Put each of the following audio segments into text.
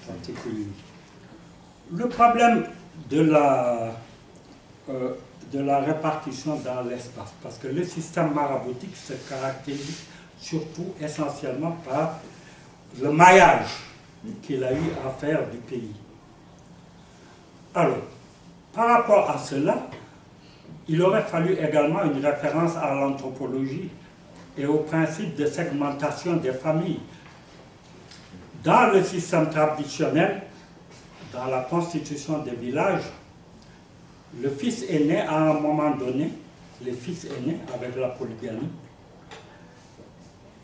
particulier. Le problème de la répartition dans l'espace, parce que le système maraboutique se caractérise surtout essentiellement par le maillage qu'il a eu à faire du pays. Alors, par rapport à cela, il aurait fallu également une référence à l'anthropologie et au principe de segmentation des familles. Dans le système traditionnel, dans la constitution des villages, le fils aîné, à un moment donné, les fils aînés avec la polygamie,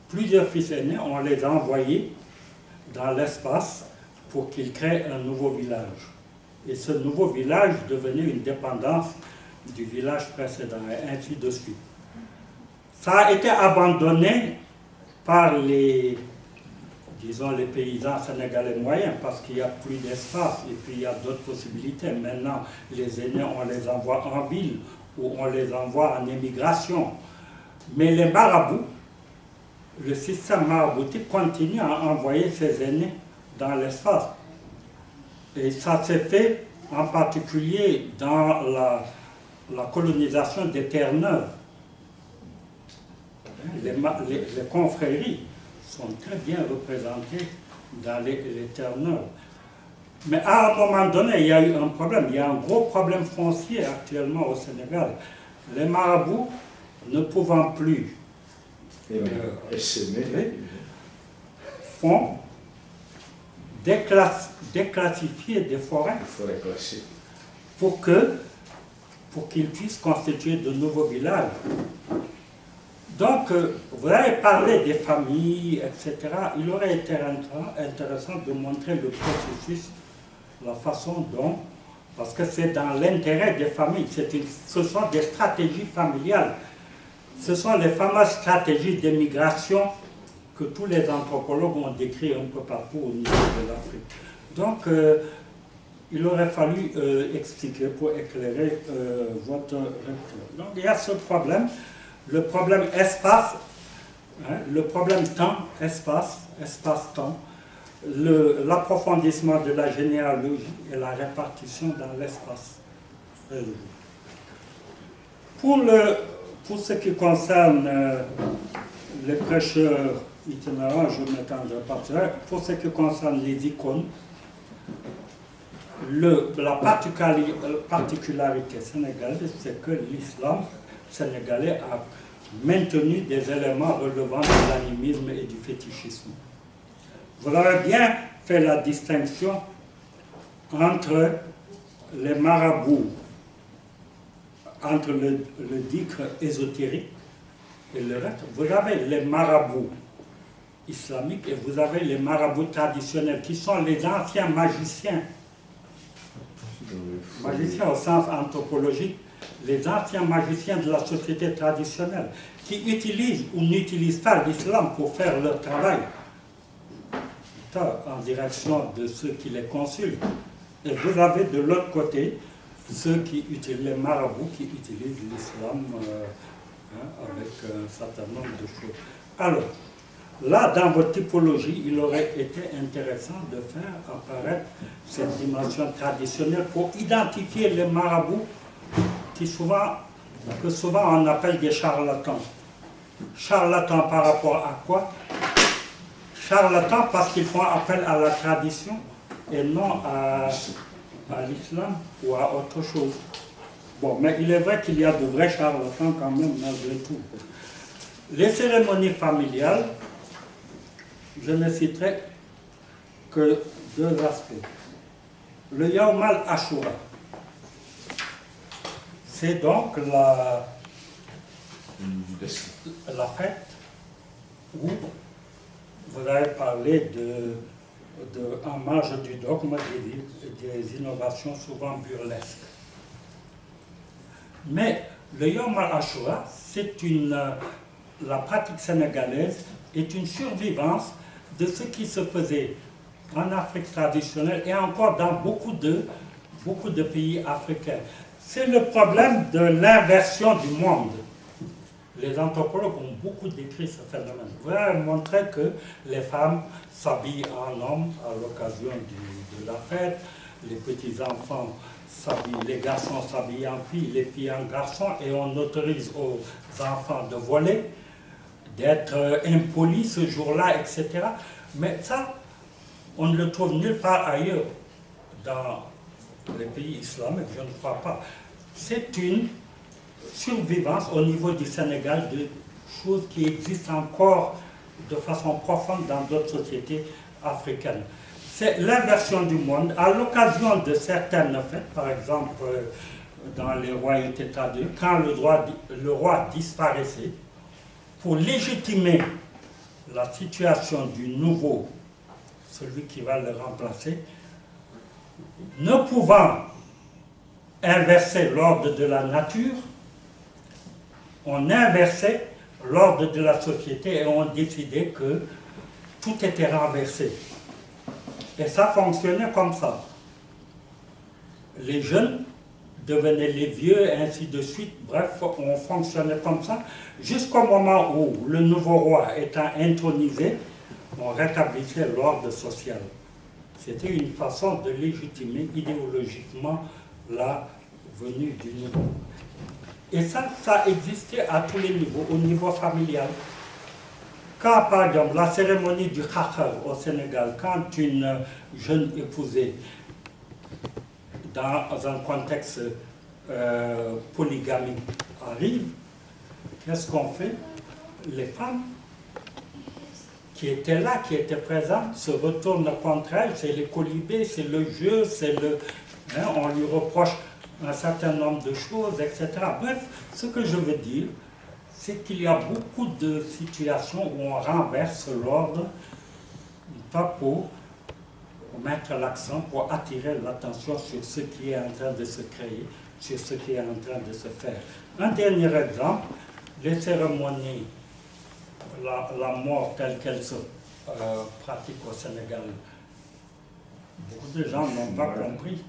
plusieurs fils aînés, on les a envoyés dans l'espace pour qu'ils créent un nouveau village. Et ce nouveau village devenait une dépendance du village précédent, et ainsi de suite. Ça a été abandonné par les paysans sénégalais moyens, parce qu'il n'y a plus d'espace, et puis il y a d'autres possibilités. Maintenant, les aînés, on les envoie en ville, ou on les envoie en émigration. Mais les marabouts, le système maraboutique continue à envoyer ses aînés dans l'espace. Et ça s'est fait en particulier dans la colonisation des terres neuves. Les confréries sont très bien représentées dans les terres neuves. Mais à un moment donné, il y a eu un problème. Il y a un gros problème foncier actuellement au Sénégal. Les marabouts, ne pouvant plus font déclassifier des forêts pour qu'ils puissent constituer de nouveaux villages. Donc, vous avez parlé des familles, etc. Il aurait été intéressant de montrer le processus, la façon dont, parce que c'est dans l'intérêt des familles, ce sont des stratégies familiales. Ce sont les fameuses stratégies d'émigration que tous les anthropologues ont décrites un peu partout au niveau de l'Afrique. Donc, il aurait fallu expliquer pour éclairer votre lecture. Donc, il y a ce problème, le problème espace, hein, le problème temps, espace-temps, l'approfondissement de la généalogie et la répartition dans l'espace. Pour ce qui concerne les prêcheurs itinérants, je ne m'étendrai pas sur eux. Pour ce qui concerne les icônes, la particularité sénégalaise, c'est que l'islam sénégalais a maintenu des éléments relevant de l'animisme et du fétichisme. Vous avez bien fait la distinction entre les marabouts, entre le dicre ésotérique et le reste. Vous avez les marabouts islamiques et vous avez les marabouts traditionnels, qui sont les anciens magiciens. Magiciens au sens anthropologique, les anciens magiciens de la société traditionnelle, qui utilisent ou n'utilisent pas l'islam pour faire leur travail, en direction de ceux qui les consultent. Et vous avez de l'autre côté ceux qui utilisent, les marabouts qui utilisent l'islam avec un certain nombre de choses. Alors, là, dans votre typologie, il aurait été intéressant de faire apparaître cette dimension traditionnelle pour identifier les marabouts que souvent on appelle des charlatans. Charlatans par rapport à quoi? Charlatans parce qu'ils font appel à la tradition et non à l'islam ou à autre chose. Bon, mais il est vrai qu'il y a de vrais charlatans quand même, malgré tout. Les cérémonies familiales, je ne citerai que deux aspects. Le Yawm al-Ashura, c'est donc la fête où vous avez parlé en marge du dogme des innovations souvent burlesques. Mais le Yawm al-Ashura, la pratique sénégalaise est une survivance de ce qui se faisait en Afrique traditionnelle et encore dans beaucoup de pays africains. C'est le problème de l'inversion du monde. Les anthropologues ont beaucoup décrit ce phénomène. Vous avez montré que les femmes s'habillent en hommes à l'occasion de la fête, les petits-enfants s'habillent, les garçons s'habillent en filles, les filles en garçons, et on autorise aux enfants de voler, d'être impolis ce jour-là, etc. Mais ça, on ne le trouve nulle part ailleurs dans les pays islamiques, je ne crois pas. C'est une survivance au niveau du Sénégal de choses qui existent encore de façon profonde dans d'autres sociétés africaines. C'est l'inversion du monde. À l'occasion de certaines fêtes, par exemple dans les royautés traduites, quand le roi disparaissait, pour légitimer la situation du nouveau, celui qui va le remplacer, ne pouvant inverser l'ordre de la nature, on inversait l'ordre de la société et on décidait que tout était renversé. Et ça fonctionnait comme ça. Les jeunes devenaient les vieux, et ainsi de suite. Bref, on fonctionnait comme ça, jusqu'au moment où le nouveau roi étant intronisé, on rétablissait l'ordre social. C'était une façon de légitimer idéologiquement la venue du nouveau. Et ça existait à tous les niveaux, au niveau familial. Quand, par exemple, la cérémonie du Khakhar au Sénégal, quand une jeune épousée, dans un contexte polygamique, arrive, qu'est-ce qu'on fait? Les femmes qui étaient là, qui étaient présentes, se retournent contre elle, c'est les colibés, c'est le jeu, c'est le... Hein, on lui reproche un certain nombre de choses, etc. Bref, ce que je veux dire, c'est qu'il y a beaucoup de situations où on renverse l'ordre, pas pour mettre l'accent, pour attirer l'attention sur ce qui est en train de se créer, sur ce qui est en train de se faire. Un dernier exemple, les cérémonies, la mort telle qu'elle se pratique au Sénégal. Beaucoup de gens n'ont pas compris.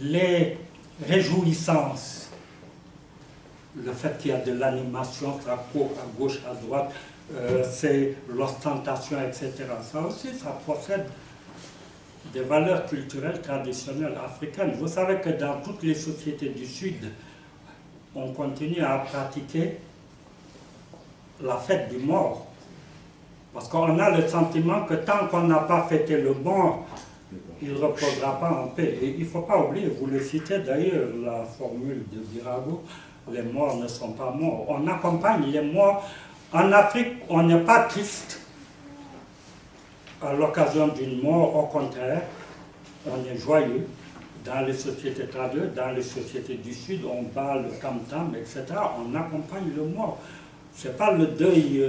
Les réjouissances, le fait qu'il y a de l'animation, ça court à gauche, à droite, c'est l'ostentation, etc. Ça aussi, ça procède des valeurs culturelles traditionnelles africaines. Vous savez que dans toutes les sociétés du Sud, on continue à pratiquer la fête du mort. Parce qu'on a le sentiment que tant qu'on n'a pas fêté le mort, il ne reposera pas en paix. Et il ne faut pas oublier, vous le citez d'ailleurs, la formule de Birago, les morts ne sont pas morts. On accompagne les morts. En Afrique, on n'est pas triste à l'occasion d'une mort, au contraire, on est joyeux. Dans les sociétés traduites, dans les sociétés du Sud, on bat le tam-tam, etc. On accompagne le mort. Ce n'est pas le deuil...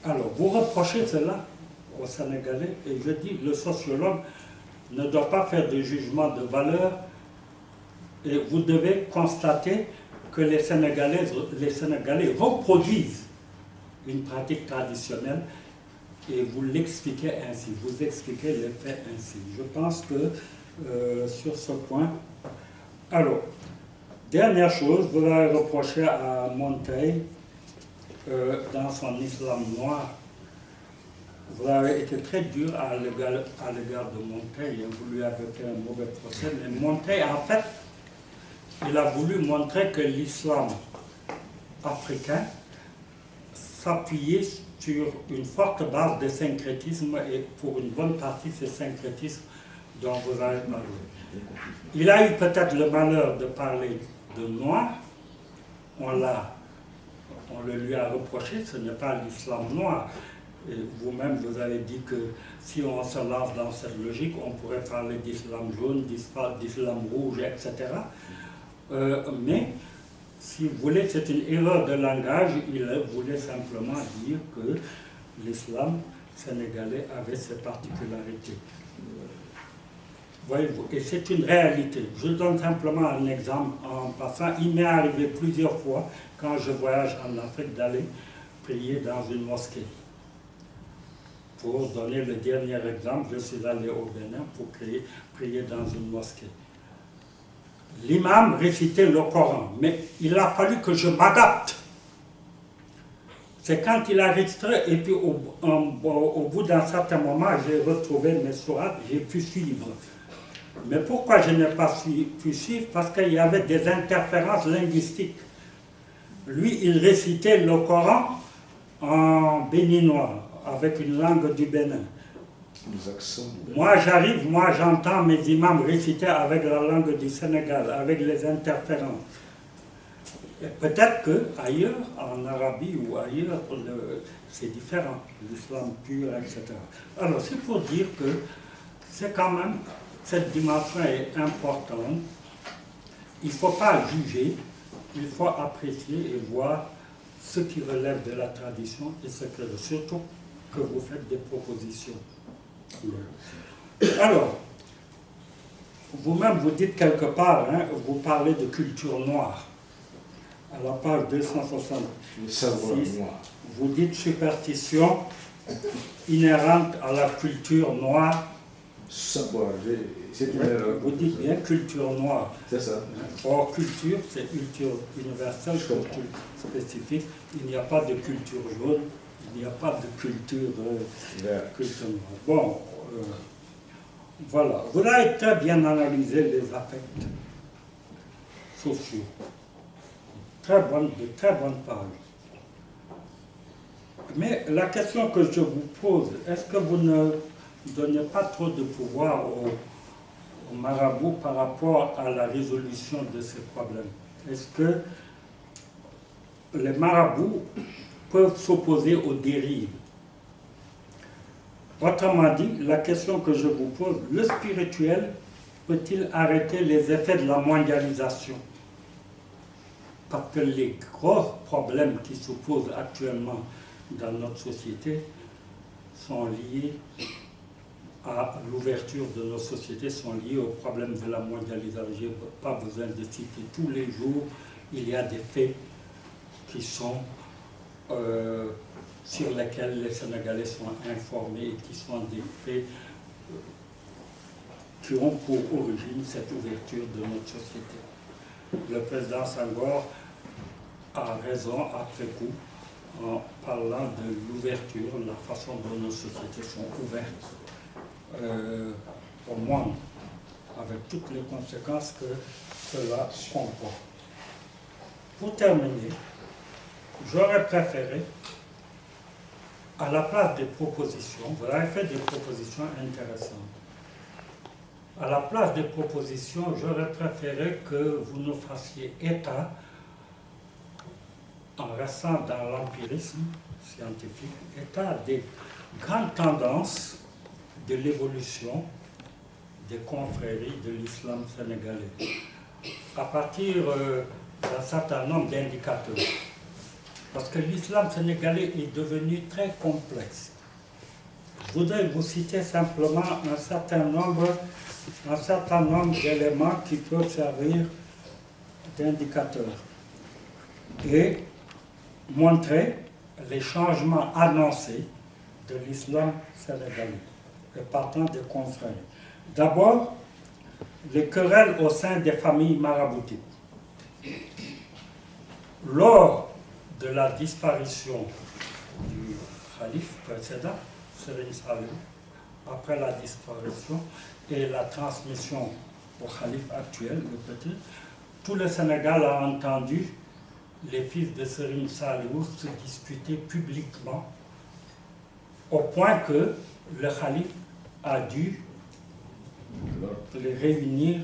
Alors, vous reprochez cela aux Sénégalais, et je dis, le sociologue ne doit pas faire de jugement de valeur, et vous devez constater que les Sénégalais reproduisent une pratique traditionnelle, et vous l'expliquez ainsi, vous expliquez les faits ainsi. Je pense que sur ce point... Alors, dernière chose, vous avez reproché à Montaigne, dans son islam noir, vous avez été très dur à l'égard de Montaigne, vous lui avez fait un mauvais procès, mais Montaigne, en fait, il a voulu montrer que l'islam africain s'appuyait sur une forte base de syncrétisme, et pour une bonne partie, c'est syncrétisme dont vous avez parlé. Il a eu peut-être le malheur de parler de noir, on le lui a reproché, ce n'est pas l'islam noir. Et vous-même, vous avez dit que si on se lance dans cette logique, on pourrait parler d'islam jaune, d'islam rouge, etc. Mais, si vous voulez, c'est une erreur de langage, il voulait simplement dire que l'islam sénégalais avait ses particularités. Voyez-vous, et c'est une réalité. Je donne simplement un exemple en passant. Il m'est arrivé plusieurs fois, quand je voyage en Afrique, d'aller prier dans une mosquée. Pour donner le dernier exemple, je suis allé au Bénin pour prier dans une mosquée. l'imam récitait le Coran, mais il a fallu que je m'adapte. C'est quand il a récité, et puis au bout d'un certain moment, j'ai retrouvé mes sourates, j'ai pu suivre. Mais pourquoi je n'ai pas pu suivre? Parce qu'il y avait des interférences linguistiques. Lui, il récitait le Coran en béninois, avec une langue du Bénin. Moi, j'arrive, moi, j'entends mes imams réciter avec la langue du Sénégal, avec les interférences. Peut-être qu'ailleurs, en Arabie ou ailleurs, c'est différent, l'islam pur, etc. Alors, c'est pour dire que c'est quand même, cette dimension est importante. Il ne faut pas juger, il faut apprécier et voir ce qui relève de la tradition et ce que, surtout que vous faites des propositions. Alors, vous-même, vous dites quelque part, hein, vous parlez de culture noire. À la page 266, vous dites superstition inhérente à la culture noire. Vous dites bien culture noire. C'est ça. Or, culture, c'est culture universelle, culture spécifique. Il n'y a pas de culture jaune, il n'y a pas de culture, culture noire. Bon, voilà. Vous avez très bien analysé les affects sociaux. De très bonnes pages. Mais la question que je vous pose, est-ce que vous ne donnez pas trop de pouvoir aux marabouts par rapport à la résolution de ces problèmes? Est-ce que les marabouts peuvent s'opposer aux dérives? Autrement dit, la question que je vous pose, le spirituel peut-il arrêter les effets de la mondialisation? Parce que les gros problèmes qui se posent actuellement dans notre société sont liés à l'ouverture de nos sociétés, sont liés au problème de la mondialisation. Je n'ai pas besoin de citer tous les jours, il y a des faits qui sont sur lesquels les Sénégalais sont informés et qui sont des faits qui ont pour origine cette ouverture de notre société. Le président Senghor a raison après coup en parlant de l'ouverture, la façon dont nos sociétés sont ouvertes au monde, avec toutes les conséquences que cela comporte. Pour terminer, j'aurais préféré, à la place des propositions, vous avez fait des propositions intéressantes. À la place des propositions, j'aurais préféré que vous nous fassiez état, en restant dans l'empirisme scientifique, état des grandes tendances de l'évolution des confréries de l'islam sénégalais, à partir d'un certain nombre d'indicateurs. Parce que l'islam sénégalais est devenu très complexe. Je voudrais vous citer simplement un certain nombre d'éléments qui peuvent servir d'indicateurs et montrer les changements annoncés de l'islam sénégalais et partant des confrères. D'abord, les querelles au sein des familles maraboutiques. Lors de la disparition du calife précédent, Serigne Saliou, après la disparition et la transmission au calife actuel, le petit, tout le Sénégal a entendu les fils de Serigne Saliou se disputer publiquement, au point que le calife a dû les réunir,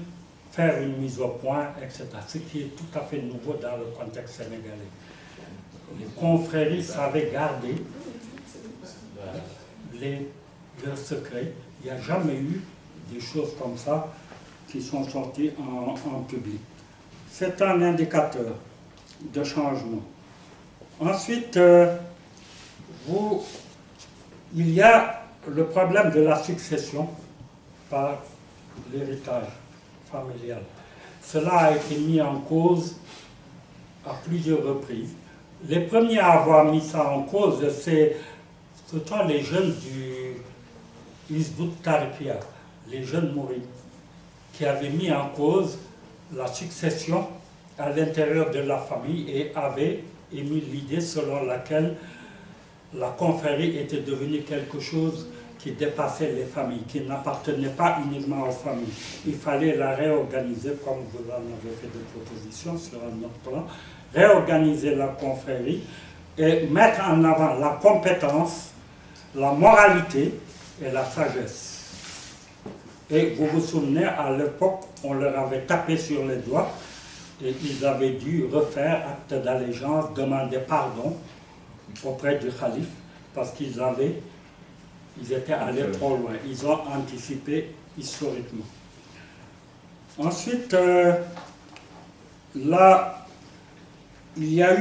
faire une mise au point, etc. Ce qui est tout à fait nouveau dans le contexte sénégalais. Les confréries savaient garder leurs secrets. Il n'y a jamais eu des choses comme ça qui sont sorties en public. C'est un indicateur de changement. Ensuite, il y a le problème de la succession par l'héritage familial. Cela a été mis en cause à plusieurs reprises. Les premiers à avoir mis ça en cause, ce sont les jeunes du Hizbut Tarqiyyah, les jeunes mourides, qui avaient mis en cause la succession à l'intérieur de la famille et avait émis l'idée selon laquelle la confrérie était devenue quelque chose qui dépassait les familles, qui n'appartenait pas uniquement aux familles. Il fallait la réorganiser, comme vous en avez fait des propositions sur un autre plan, réorganiser la confrérie et mettre en avant la compétence, la moralité et la sagesse. Et vous vous souvenez, à l'époque, on leur avait tapé sur les doigts et ils avaient dû refaire acte d'allégeance, demander pardon auprès du calife parce qu'ils étaient allés trop loin. Ils ont anticipé historiquement. Ensuite, là, il y a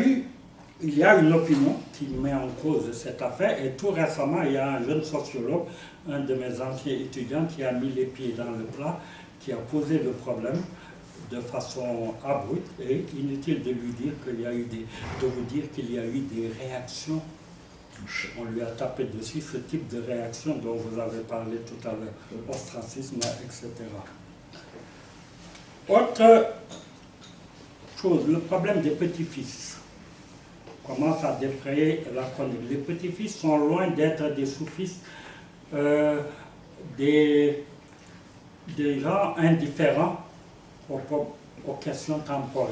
une opinion qui met en cause cette affaire et tout récemment, il y a un jeune sociologue, un de mes anciens étudiants qui a mis les pieds dans le plat, qui a posé le problème de façon abrupte et inutile de lui dire de vous dire qu'il y a eu des réactions. On lui a tapé dessus ce type de réaction dont vous avez parlé tout à l'heure, ostracisme, etc. Autre chose, le problème des petits-fils commence à défrayer la chronique. Les petits-fils sont loin d'être des sous-fils, des gens indifférents aux questions temporelles.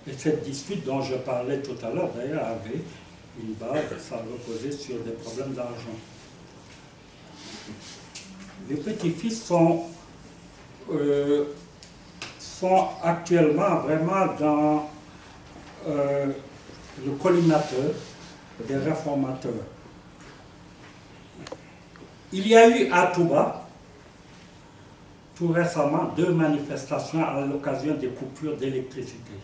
Et cette dispute dont je parlais tout à l'heure, d'ailleurs, avait une base, ça reposait sur des problèmes d'argent. Les petits-fils sont actuellement vraiment dans le collimateur des réformateurs. Il y a eu à Touba, tout récemment, 2 manifestations à l'occasion des coupures d'électricité.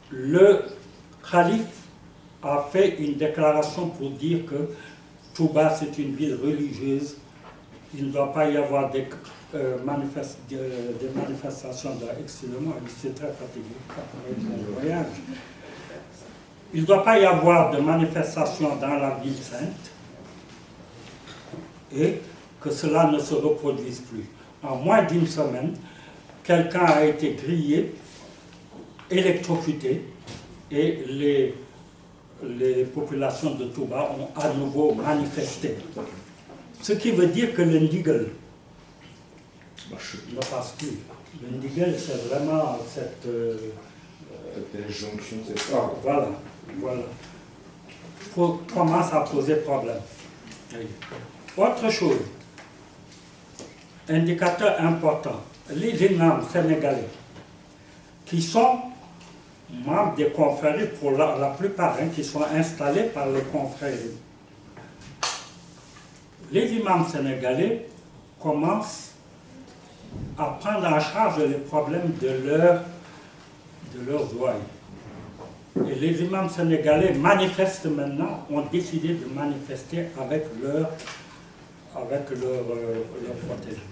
Le calife a fait une déclaration pour dire que Touba, c'est une ville religieuse. Il ne doit pas y avoir des manifestations. Excusez-moi, c'est très fatigué après mon voyage. Il ne doit pas y avoir de manifestations dans la ville sainte et que cela ne se reproduise plus. En moins d'une semaine, quelqu'un a été grillé, électrocuté, et les populations de Touba ont à nouveau manifesté. Ce qui veut dire que le ndigal ne passe plus. Le ndigal, c'est vraiment cette injonction, c'est ça. Voilà. Commence à poser problème. Autre chose, indicateur important, les imams sénégalais qui sont membres des confréries, pour la plupart, qui sont installés par les confréries. Les imams sénégalais commencent à prendre en charge les problèmes de leurs ouailles. Et les imams sénégalais manifestent maintenant, ont décidé de manifester avec leur protégé.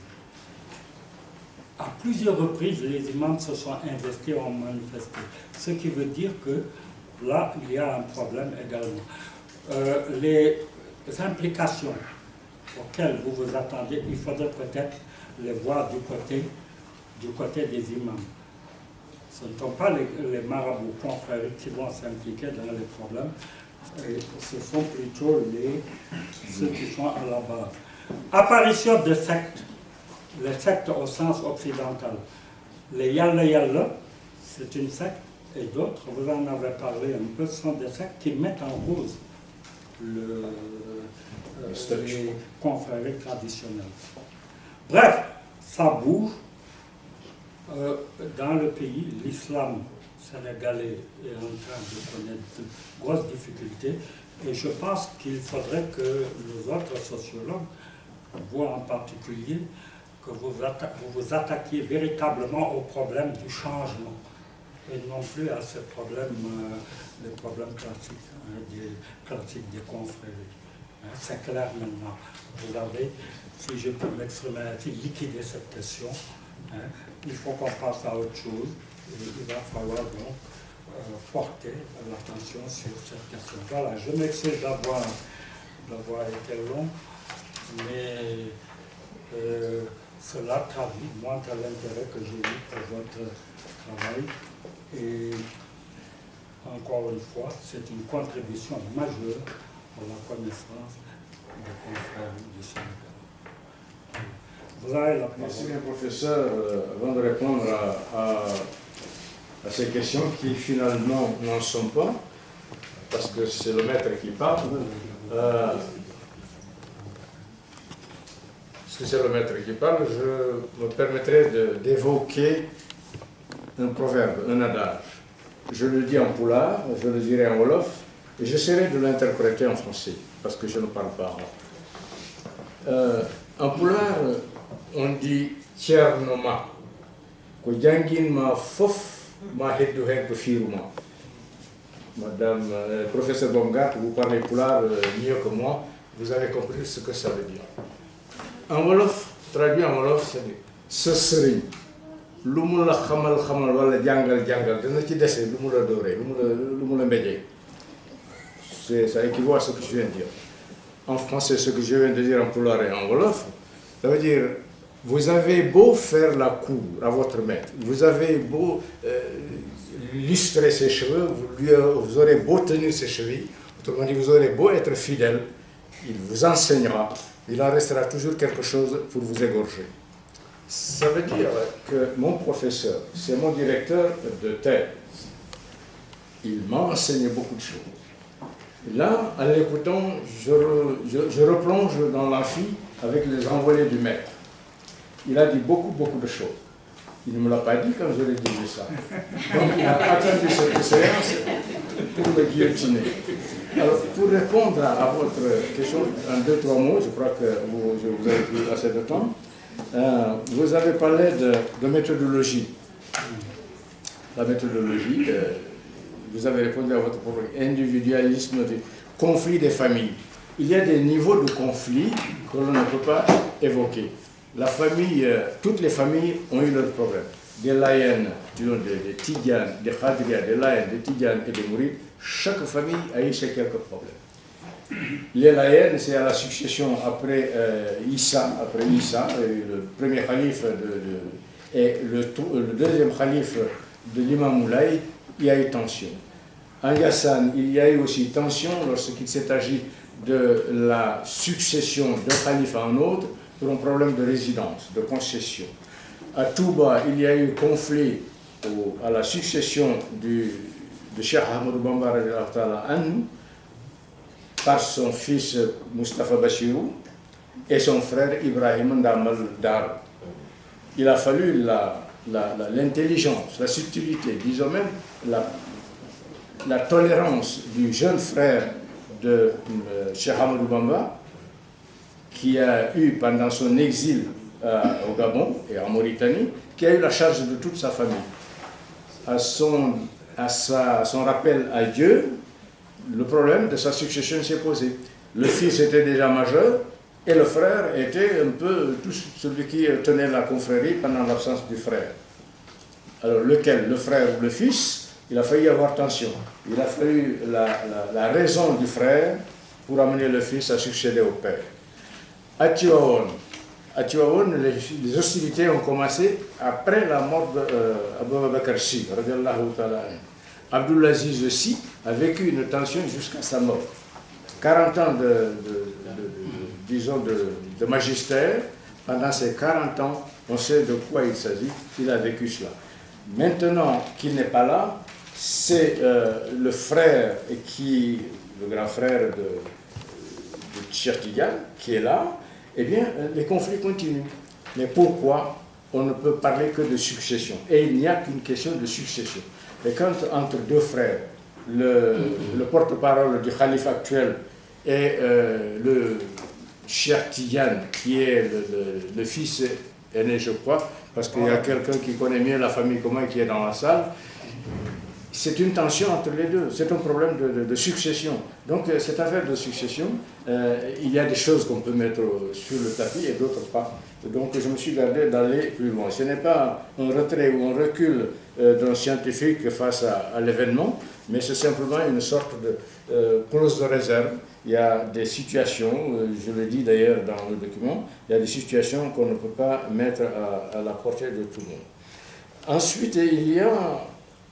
À plusieurs reprises, les imams se sont investis, ont manifesté. Ce qui veut dire que là, il y a un problème également. Les implications auxquelles vous vous attendez, il faudrait peut-être les voir du côté des imams. Ce ne sont pas les marabouts confrères qui vont s'impliquer dans les problèmes, et ce sont plutôt ceux qui sont à la base. Apparition de sectes, les sectes au sens occidental. Les Yalla Yalla, c'est une secte, et d'autres, vous en avez parlé un peu, sont des sectes qui mettent en cause les confréries traditionnelles. Bref, ça bouge. Dans le pays, l'islam sénégalais est en train de connaître de grosses difficultés et je pense qu'il faudrait que les autres sociologues, vous en particulier, que vous vous attaquiez véritablement au problème du changement et non plus à ces problèmes, les problèmes classiques, des confréries. C'est clair maintenant. Vous avez, si je peux m'exprimer ainsi, liquider cette question. Il faut qu'on passe à autre chose et il va falloir donc porter l'attention sur cette question. Voilà, je m'excuse d'avoir été long, mais cela traduit montre l'intérêt que j'ai eu pour votre travail. Et encore une fois, c'est une contribution majeure pour la connaissance des confrères du Sénégal. Vous avez la parole. Merci bien, professeur. Avant de répondre à ces questions qui finalement n'en sont pas, parce que c'est le maître qui parle, parce que c'est le maître qui parle, je me permettrai d'évoquer un proverbe, un adage. Je le dis en poulard, je le dirai en wolof, et j'essaierai de l'interpréter en français, parce que je ne parle pas arabe. En poulard, on dit Thierno ma, ko jangin ma fof ma heddu hen ko firuma. Madame, professeur Bomgat, vous parlez poulard mieux que moi, vous avez compris ce que ça veut dire. En wolof, traduit en wolof, c'est ce sëriñ lu mu la xamal wala jàngal dana ci dese lu mu la dóoree lu mu la mbéjee. Ça équivaut à ce que je viens de dire. En français, ce que je viens de dire en poulard et en wolof, ça veut dire vous avez beau faire la cour à votre maître, vous avez beau lustrer ses cheveux, vous aurez beau tenir ses chevilles, autrement dit, vous aurez beau être fidèle, il vous enseignera, il en restera toujours quelque chose pour vous égorger. Ça veut dire que mon professeur, c'est mon directeur de thèse. Il m'a enseigné beaucoup de choses. Là, en l'écoutant, je replonge dans l'amphi avec les envolées du maître. Il a dit beaucoup de choses. Il ne me l'a pas dit quand je lui ai dit ça. Donc il a attendu cette séance pour me guillotiner. Alors, pour répondre à votre question en 2-3 mots, je crois que vous avez pris assez de temps. Vous avez parlé de méthodologie. La méthodologie, vous avez répondu à votre problème, individualisme, conflit des familles. Il y a des niveaux de conflit que l'on ne peut pas évoquer. La famille, toutes les familles ont eu leurs problèmes. Des Layènes, des Tidjanes, des Khadrias, des Layènes, des Tidjanes et des Mourides, chaque famille a eu ses quelques problèmes. Les Layènes, c'est à la succession après Issa, le premier calife et le deuxième calife de l'imam Moulay, il y a eu tension. En Yassane, il y a eu aussi tension lorsqu'il s'est agi de la succession d'un calife à un autre pour un problème de résidence, de concession. À Touba, il y a eu conflit à la succession de Cheikh Ahmadou Bamba par son fils Moustapha Bachirou et son frère Ibrahim Ndamal Dar. Il a fallu l'intelligence, la subtilité, disons même la tolérance du jeune frère de Cheikh Ahmadou Bamba, qui a eu pendant son exil au Gabon et en Mauritanie, qui a eu la charge de toute sa famille. À son rappel à Dieu, le problème de sa succession s'est posé. Le fils était déjà majeur et le frère était un peu tout celui qui tenait la confrérie pendant l'absence du frère. Alors lequel, le frère ou le fils? Il a failli avoir tension. Il a fallu la raison du frère pour amener le fils à succéder au père. À Tivaouane, les hostilités ont commencé après la mort d'Abou Bakr Sy. Abdulaziz Sy a vécu une tension jusqu'à sa mort. 40 ans de magistère, pendant ces 40 ans, on sait de quoi il s'agit, il a vécu cela. Maintenant qu'il n'est pas là, c'est le frère, le grand frère de Cheikh Tidiane, qui est là. Eh bien, les conflits continuent. Mais pourquoi on ne peut parler que de succession? Et il n'y a qu'une question de succession. Et quand entre deux frères, le porte-parole du calife actuel et le Cheikh Tidiane, qui est le fils aîné, je crois, parce qu'il y a quelqu'un qui connaît mieux la famille que moi qui est dans la salle, c'est une tension entre les deux, c'est un problème de succession. Donc cette affaire de succession, il y a des choses qu'on peut mettre sur le tapis et d'autres pas. Donc je me suis gardé d'aller plus loin. Ce n'est pas un retrait ou un recul d'un scientifique face à l'événement, mais c'est simplement une sorte de clause de réserve. Il y a des situations, je le dis d'ailleurs dans le document, il y a des situations qu'on ne peut pas mettre à la portée de tout le monde. Ensuite, il y a,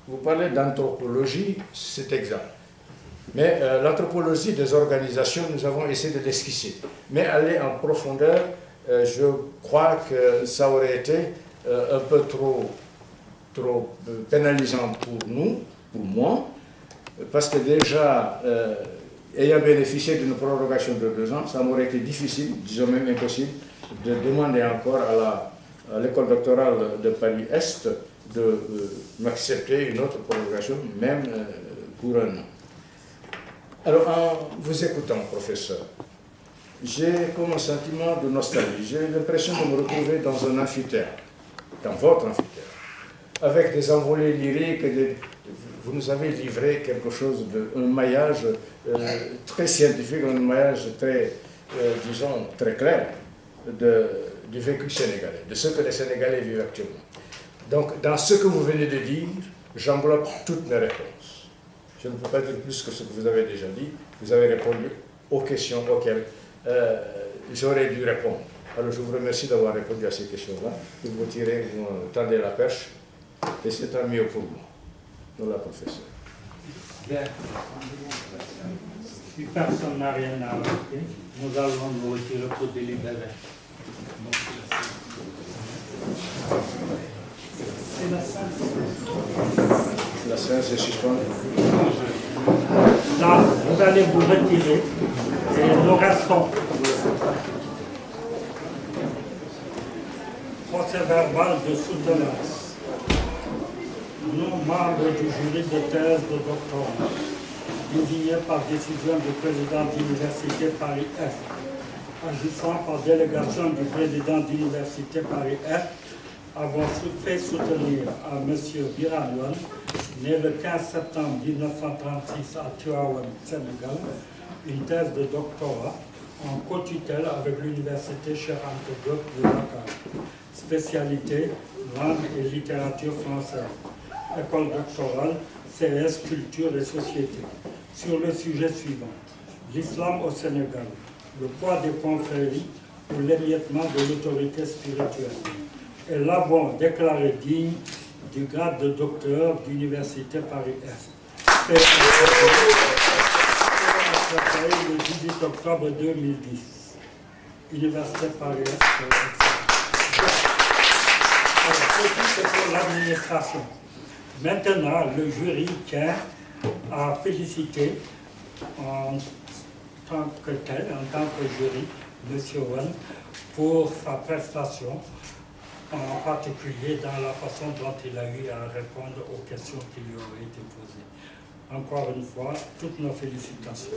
vous parlez d'anthropologie, c'est exact. Mais l'anthropologie des organisations, nous avons essayé de l'esquisser. Mais aller en profondeur, je crois que ça aurait été un peu trop pénalisant pour nous, pour moi, parce que déjà, ayant bénéficié d'une prorogation de 2 ans, ça m'aurait été difficile, disons même impossible, de demander encore à l'école doctorale de Paris-Est de m'accepter une autre prorogation, même pour 1 an. Alors, en vous écoutant, professeur, j'ai comme un sentiment de nostalgie. J'ai l'impression de me retrouver dans un amphithéâtre, dans votre amphithéâtre, avec des envolées lyriques. Vous nous avez livré quelque chose, un maillage très scientifique, un maillage très, disons, très clair du vécu sénégalais, de ce que les Sénégalais vivent actuellement. Donc, dans ce que vous venez de dire, j'englobe toutes mes réponses. Je ne peux pas dire plus que ce que vous avez déjà dit. Vous avez répondu aux questions auxquelles j'aurais dû répondre. Alors, je vous remercie d'avoir répondu à ces questions-là. Vous me tirez, vous me tendez la perche, et c'est tant mieux pour moi. Nous, la professeure. Bien. Si personne n'a rien à ajouter, nous allons nous retirer pour délibérer. C'est la séance. La séance est suspendue. Là, vous allez vous retirer et nous restons. Procès verbal de soutenance. Nous, membres du jury de thèse de doctorat, désignés par décision du président d'Université Paris-Est, agissant par délégation du président d'Université Paris-Est, avons fait soutenir à M. Biranoun, né le 15 septembre 1936 à Tivaouane, Sénégal, une thèse de doctorat en co-tutelle avec l'Université Cheikh Anta Diop de Dakar, spécialité langue et littérature française, école doctorale, CS, culture et société, sur le sujet suivant: l'islam au Sénégal, le poids des confréries ou l'émiettement de l'autorité spirituelle. Et l'avons déclaré digne du grade de docteur d'Université Paris-Est. Le 18 octobre 2010. Université Paris-Est. C'est pour l'administration. Maintenant, le jury tient à féliciter en tant que tel, en tant que jury, M. Wan, pour sa prestation, en particulier dans la façon dont il a eu à répondre aux questions qui lui auraient été posées. Encore une fois, toutes nos félicitations.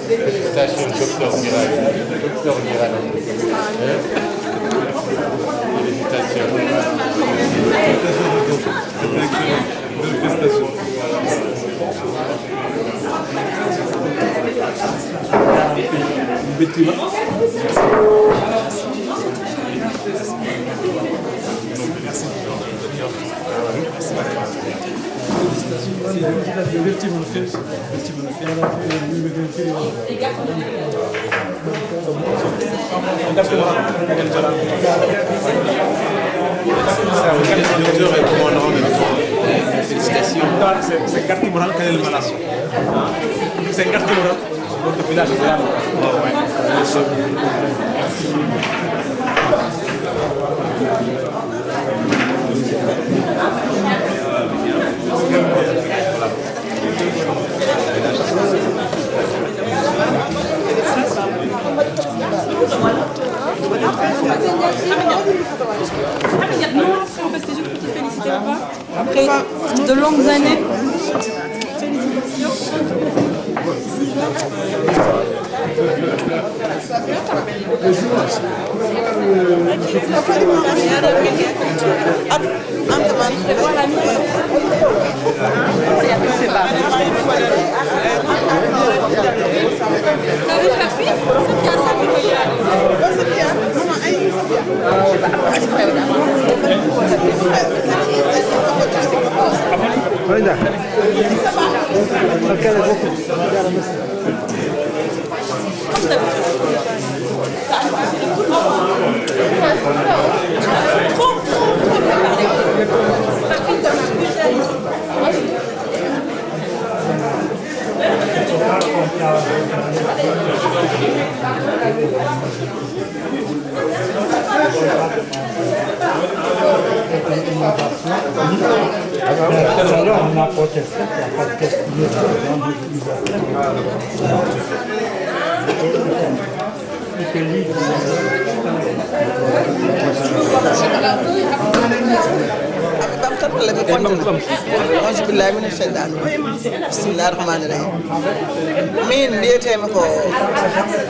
Félicitations, docteur Miral. Docteur Miral. Félicitations. Merci. Docteur et commandant en même temps. Félicitations. C'est carte morale quelle est l'émanation. C'est carte morale. Notre village est là. En fait, c'est juste pour te féliciter, papa. Après de longues années. Alors, on a protesté, il n'y a pas de question dans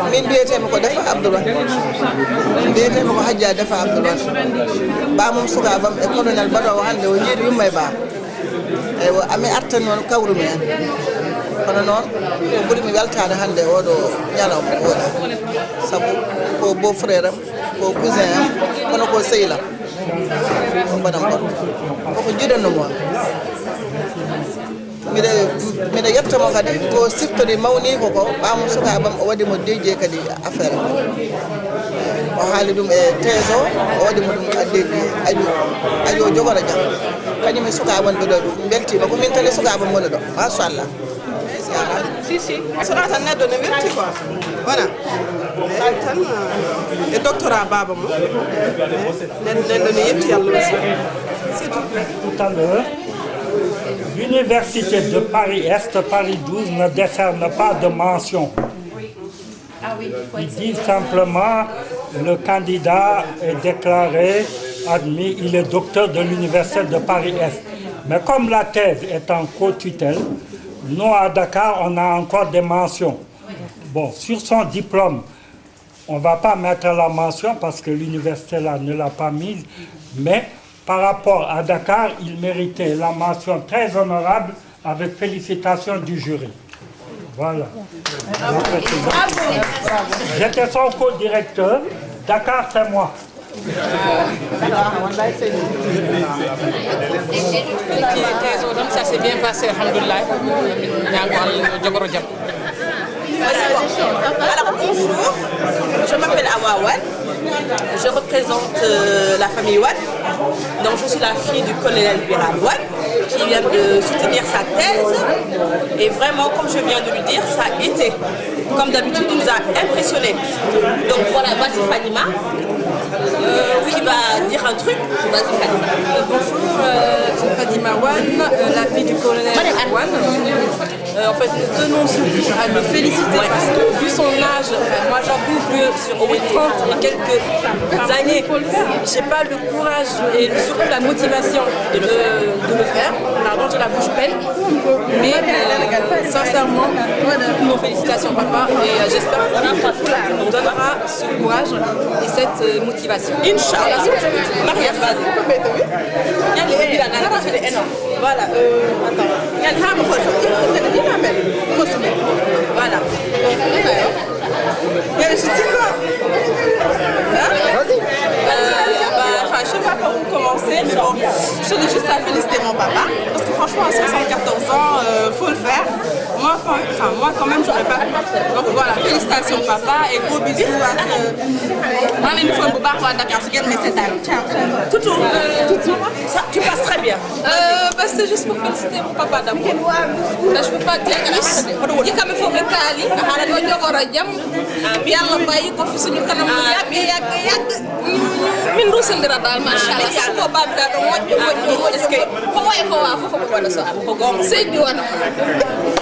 min mbiyetema ko defa Abdourahmane mbiyetema ko Hadja defa Abdourahmane bamum sukabam e colonel baɗowo hannde o jiiɗi yumma e bam eyyi ami artan noon kawrumi en kono noon ko ɓuurimi weltade hannde oɗo ñalawma oɗa saabu ko beau frère am ko cousin am kono ko sehlam ko mbaɗam baɗo koko jiɗannomo on mbiɗa yettamo kadi ko siftode mawni koko ɓamum sukabam o waɗi mo déjie kadi affaire o haali ɗum e thèse o waɗi mo ɗum addeji ajo jogora jam kañum e sukabam ɓeɗo beltima ko min tani sukabam woni ɗo machallah si sona tan neɗɗo ne welti quoi voilà tan e doctorat baba mo neɗɗo ne yetti Allah aussi c'est tout à l'heure. L'université de Paris-Est, Paris 12 ne décerne pas de mention. Ils disent simplement le candidat est déclaré admis, il est docteur de l'université de Paris-Est. Mais comme la thèse est en co-tutelle, nous à Dakar, on a encore des mentions. Bon, sur son diplôme, on ne va pas mettre la mention parce que l'université là ne l'a pas mise, mais par rapport à Dakar, il méritait la mention très honorable avec félicitations du jury. Voilà. J'étais son co-directeur. Dakar, c'est moi. Ça s'est bien passé, alhamdoulilah. Alors bonjour, je m'appelle Awa Wan, je représente la famille Wan, donc je suis la fille du colonel Biram Wan qui vient de soutenir sa thèse et vraiment comme je viens de lui dire, ça a été, comme d'habitude il nous a impressionnés. Donc voilà, voici Fadima qui va dire un truc. Vas-y Fadima. Bonjour, c'est Fadima Wan, la fille du colonel Wan. En fait, nous tenons surtout à le féliciter parce que vu son âge, moi j'avoue que sur les 30 et quelques années, j'ai pas le courage et surtout la motivation de le faire. Pardon, j'ai la bouche pleine. Mais sincèrement, toutes nos félicitations papa et j'espère qu'il nous donnera ce courage et cette motivation. Inch'Allah. Voilà. Voilà. Je dis quoi? Enfin, je ne sais pas par où commencer, mais bon, je tenais juste à féliciter mon papa, parce que franchement, à 74 ans, enfin moi quand même j'aurais pas pu. Donc voilà, félicitations papa et gros bisous ak maa ngi leen di fon bu baax waa Dakar su ngeen may seetaan. Toutou, ça tu passes très bien. C'est juste pour féliciter mon papa d'abord. Là je peux pas dire plus. Yi kam fo be taali ala do jogoro jam yalla bayyi ko fi suñu kanam yàgg min rusandira dal machallah sa ko babda do moƴƴo est ce que ko way ko wa fofo ko wala so am ko gom seydi wona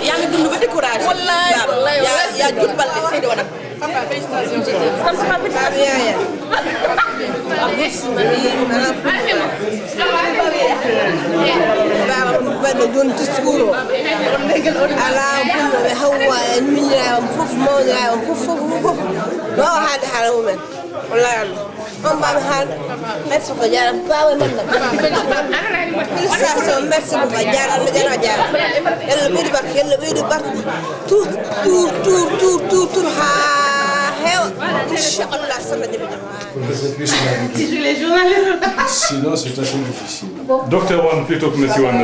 yaa ngi dund ba découragé wallahi ya jubbal seydi wona papa félicitations comme ça papa bien ya baba don discours ala bunno be hawa en minya fof mo ya fof do hade hala mumen wallahi on ba hal merci ko jaram bawe man nak félicitations merci ko jaram jaram yalla beedi barke tout ha hew inshallah sama de Sinon, c'est assez difficile. Docteur Wan, plutôt que Monsieur Wan,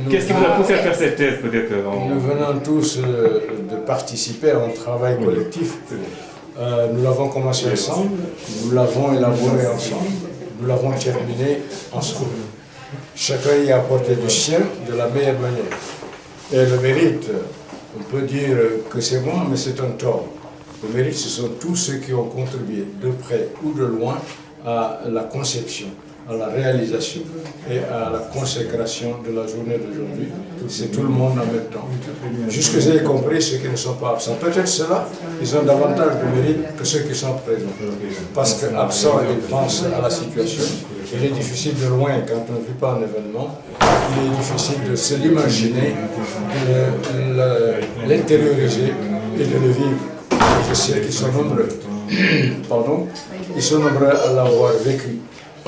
qu'est-ce qui vous a poussé à faire cette thèse peut-être Nous venons tous de participer à un travail collectif. Nous l'avons commencé ensemble, nous l'avons élaboré ensemble, nous l'avons terminé ensemble. Chacun y a apporté du sien de la meilleure manière. Et le mérite, on peut dire que c'est moi, mais c'est un tort. Le mérite, ce sont tous ceux qui ont contribué de près ou de loin à la conception, à la réalisation et à la consécration de la journée d'aujourd'hui. C'est tout le monde en même temps. Jusque j'ai compris ceux qui ne sont pas absents. Peut-être ceux-là, ils ont davantage de mérite que ceux qui sont présents. Parce qu'absents, ils pensent à la situation. Il est difficile de loin, quand on ne vit pas un événement, il est difficile de se l'imaginer, de l'intérioriser et de le vivre. Je sais qu'ils sont nombreux, pardon, ils sont nombreux à l'avoir vécu,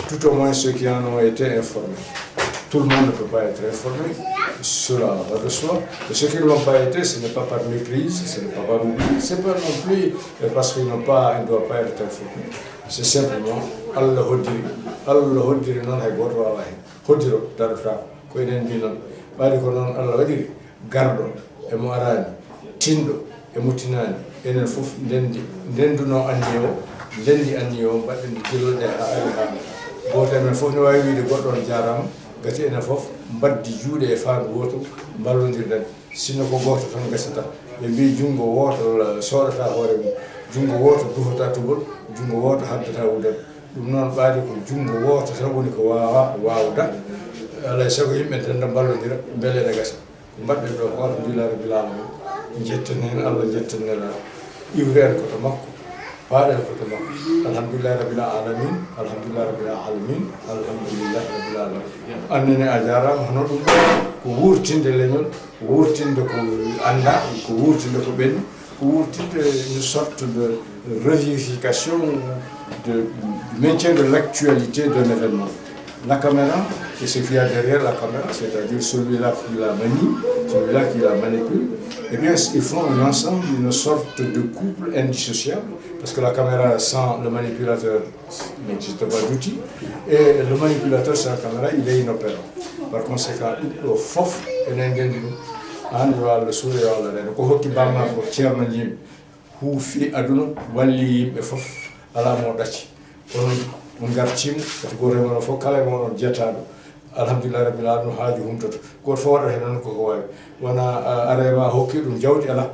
tout au moins ceux qui en ont été informés. Tout le monde ne peut pas être informé, cela va de soi. Et ceux qui ne l'ont pas été, ce n'est pas par méprise, ce n'est pas par oubli, ce n'est pas non plus parce qu'ils ne doivent pas être informés. C'est simplement Allah Hodiri. Allah Hodiri non hay goto wawa hen. Hodiro darata ko enen mbi non. Ɓaade ko noon Allah waɗiri garɗo emo arani tinɗo e mutinani enen fof ndenduno ndendi anni o mbaɗen jiloɗe ha ari ha goto men fof ne wawi wiide goɗɗo on jarama gati enen fof mbaddi juuɗe e fandu goto ballodirɗen sino ko goto tan gasata ɓe mbi junngo woto soɗata hoore mum junngo woto dufata tugol junngo woto haddata wudan ɗum noon ɓaade ko junngo woto tan woni ko wawda alay sago yimɓe tan ballodira beele ne gasa ko mbaɗɗen ɗo ko alhamdulillah rabbil alamin jetten hen Allah jetten nela iwren koto makko paaɗen koto makko alhamdulillah rabbil alamin alhamdulillah rabbil alamin alhamdulillah rabbil alamin annene a jarama hono ɗum ko wurtinde leñol ko wurtinde ko anda ko wurtinde ko ɓenni ko wurtinde une sorte de revivification du maintien de l'actualité d'un événement. La caméra et ce qu'il y a derrière la caméra, c'est-à-dire celui-là qui la manie, celui-là qui la manipule, eh bien, ils font ensemble une sorte de couple indissociable, parce que la caméra sans le manipulateur n'existe pas d'outil, et le manipulateur sans la caméra, il est inopérant. Par conséquent, le fof et l'engendino, an walla suure walla rene ko hokki bamma ko ceerno jimi huufi aduna walli yimɓe fof ala mo ɗacci onon on gartima kadi goto e monon fof kala e monon jettaɗo alhamdulillah rabbil alamin haaju humtoto goto fof waɗata hen noon koko wawi wona arema hokki ɗum jawdi ala